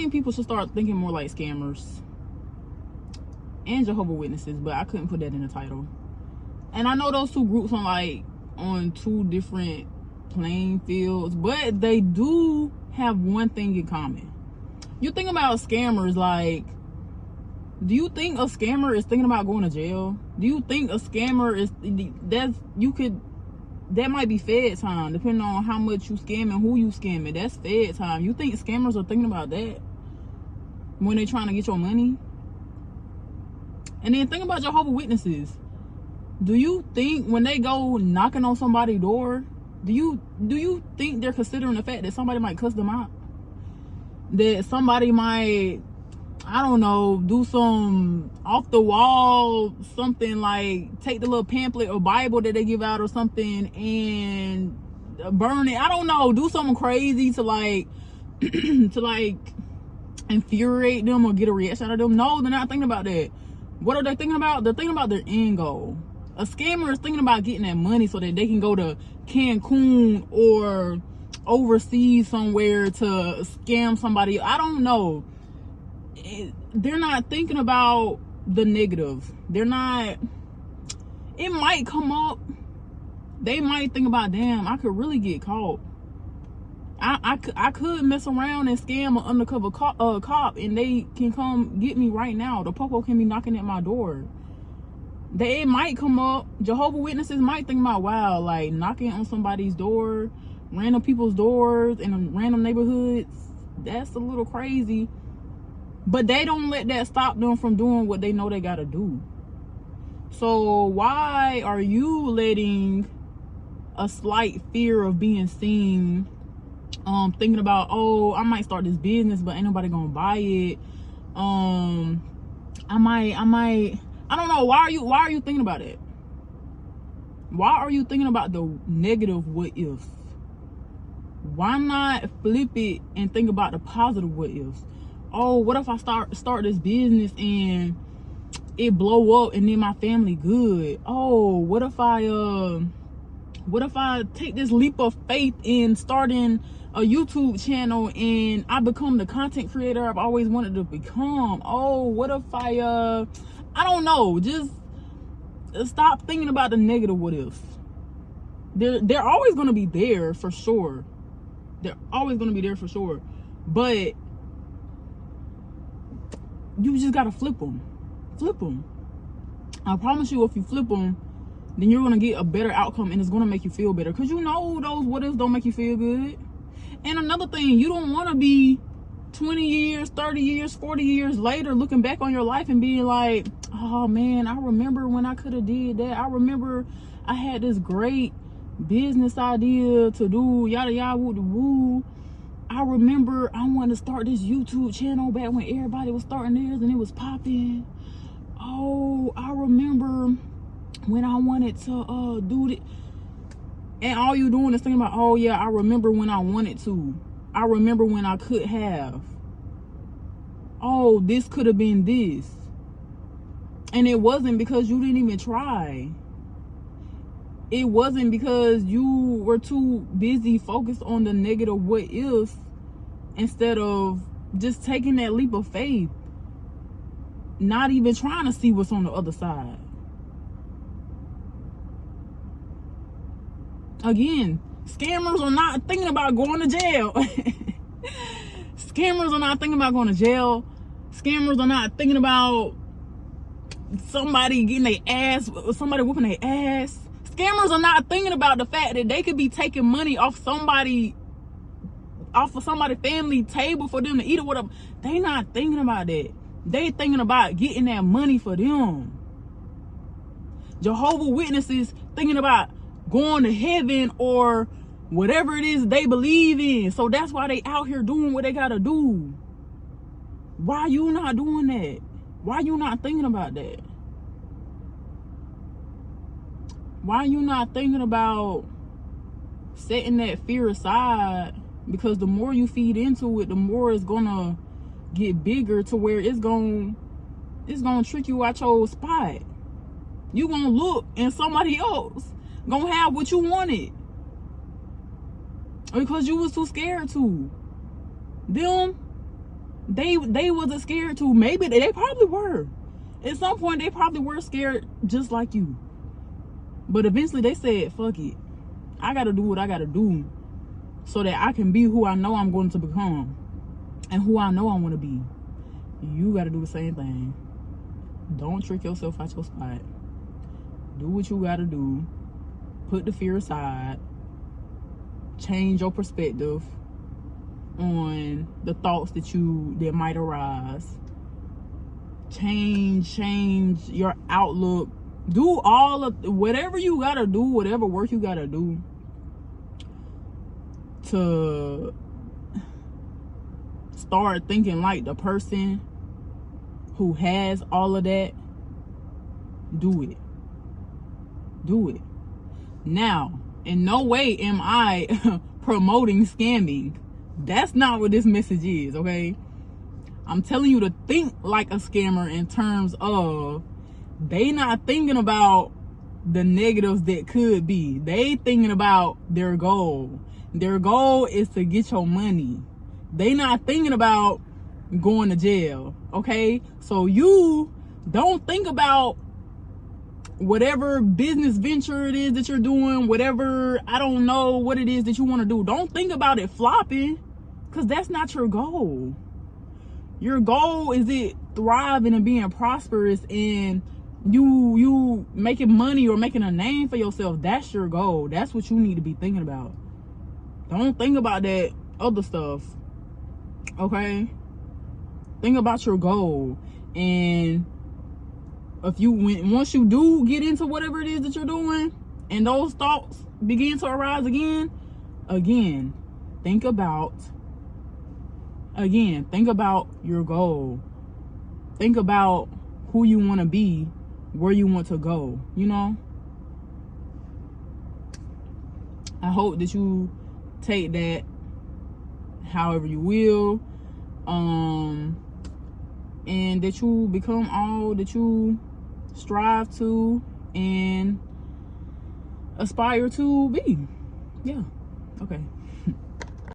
think people should start thinking more like scammers and Jehovah's Witnesses, but I couldn't put that in the title. And I know those two groups are like on two different playing fields, but they do have one thing in common. You think about scammers, like, do you think a scammer is thinking about going to jail? Do you think a scammer is that might be Fed time, depending on how much you scamming, who you scamming. That's Fed time. You think scammers are thinking about that when they're trying to get your money? And then think about Jehovah's Witnesses. Do you think when they go knocking on somebody's door, do you think they're considering the fact that somebody might cuss them out? That somebody might, I don't know, do some off the wall, something like take the little pamphlet or Bible that they give out or something and burn it. I don't know, do something crazy to like to like infuriate them or get a reaction out of them. No, they're not thinking about that. What are they thinking about? They're thinking about their end goal. A scammer is thinking about getting that money so that they can go to Cancun or overseas somewhere to scam somebody. I don't know. They're not thinking about the negative. They're not. It might come up. They might think about, damn, I could really get caught. I could mess around and scam an undercover cop and they can come get me right now. The popo can be knocking at my door. It might come up. Jehovah's Witnesses might think about, wow, like knocking on somebody's door, random people's doors in random neighborhoods. That's a little crazy. But they don't let that stop them from doing what they know they gotta do. So why are you letting a slight fear of being seen, thinking about, oh, I might start this business, but ain't nobody gonna buy it. I don't know. Why are you thinking about it? Why are you thinking about the negative what ifs? Why not flip it and think about the positive what ifs? Oh, what if I start this business and it blow up and then my family good? Oh, what if I take this leap of faith in starting a YouTube channel and I become the content creator I've always wanted to become? Oh, what if I don't know, just stop thinking about the negative what ifs. They're always going to be there for sure. They're always going to be there for sure. But you just got to flip them. Flip them. I promise you, if you flip them, then you're going to get a better outcome and it's going to make you feel better. Because you know those what ifs don't make you feel good. And another thing, you don't want to be 20 years, 30 years, 40 years later looking back on your life and being like, oh man, I remember when I could have did that. I remember I had this great business idea to do yada yada woo de woo. I remember I wanted to start this YouTube channel back when everybody was starting theirs and it was popping. Oh, I remember when I wanted to do it. And all you doing is thinking about, oh yeah, I remember when I wanted to. I remember when I could have. Oh, this could have been this. And it wasn't because you didn't even try. It wasn't because you were too busy focused on the negative what ifs instead of just taking that leap of faith. Not even trying to see what's on the other side. Again, scammers are not thinking about going to jail. Scammers are not thinking about going to jail. Scammers are not thinking about somebody getting their ass, somebody whooping their ass. Scammers are not thinking about the fact that they could be taking money off of somebody's family table for them to eat or whatever. They not thinking about that. They thinking about getting that money for them. Jehovah's Witnesses thinking about going to heaven or whatever it is they believe in. So that's why they out here doing what they gotta do. Why you not doing that? Why you not thinking about that? Why you not thinking about setting that fear aside? Because the more you feed into it, the more it's gonna get bigger to where it's gonna trick you out your spot. You gonna look and somebody else gonna have what you wanted because you was too scared to. Them they wasn't scared to. Maybe they probably were. At some point, they probably were scared just like you. But eventually, they said, fuck it. I got to do what I got to do so that I can be who I know I'm going to become and who I know I want to be. You got to do the same thing. Don't trick yourself out your spot. Do what you got to do. Put the fear aside. Change your perspective on the thoughts that might arise. Change your outlook. Do all of whatever you gotta do, whatever work you gotta do to start thinking like the person who has all of that. Do it. Do it. Now, in no way am I promoting scamming. That's not what this message is, okay? I'm telling you to think like a scammer in terms of they not thinking about the negatives that could be. They thinking about their goal. Their goal is to get your money. They not thinking about going to jail, okay? So you don't think about whatever business venture it is that you're doing, whatever, I don't know what it is that you want to do. Don't think about it flopping, because that's not your goal. Your goal is it thriving and being prosperous and you making money or making a name for yourself. That's your goal. That's what you need to be thinking about. Don't think about that other stuff, okay? Think about your goal. And once you do get into whatever it is that you're doing and those thoughts begin to arise again, think about your goal. Think about who you want to be, where you want to go, you know? I hope that you take that however you will, and that you become all that you strive to and aspire to be. Yeah. Okay.